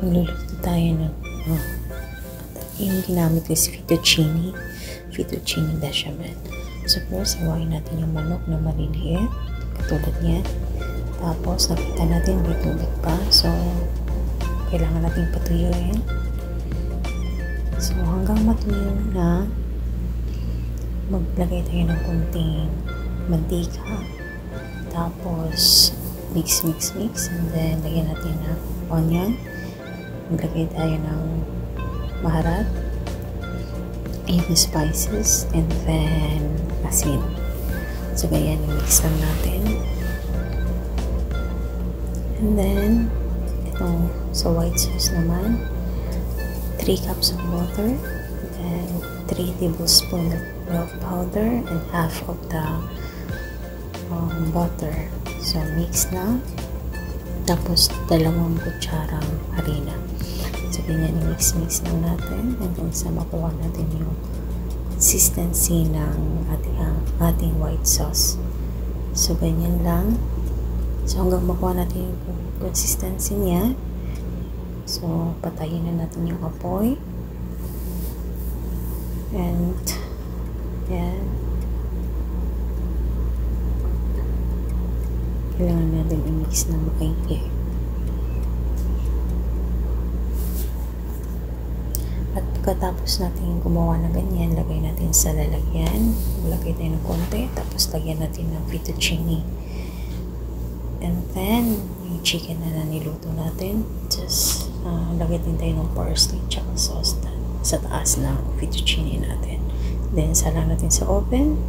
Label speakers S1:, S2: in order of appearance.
S1: magluluto tayo ng yung ginamit ko is fettuccine bechamel. So first, hawain natin yung manok na maliliit katulad niyan. Tapos nakita natin may tubig pa, so kailangan natin patuyuin. So hanggang matuyo na, maglagay tayo ng kunting mantika, tapos mix and then lagyan natin ng onion, maglagay tayo ng maharat, even spices, and then asin. So ganyan, i-mix lang natin. And then itong sa white sauce naman, 3 cups of water, then 3 tablespoons of milk powder, and half of the butter. So mix na. Tapos 2 kutsarang harina. So ganyan, i-mix lang natin hanggang sa makuha natin yung consistency ng ating white sauce. So ganyan lang. So hanggang makuha natin yung consistency niya, so patayin na natin yung apoy. And yan, kailangan natin i-mix na maigi. At pagkatapos natin gumawa na ganyan, lagay natin sa lalagyan. Lagay tayo ng konti, tapos lagyan natin ng fettuccine. And then, yung chicken na niluto natin, just lagay din tayo ng parsley tsaka sauce sa taas ng fettuccine natin. Then, salang natin sa oven.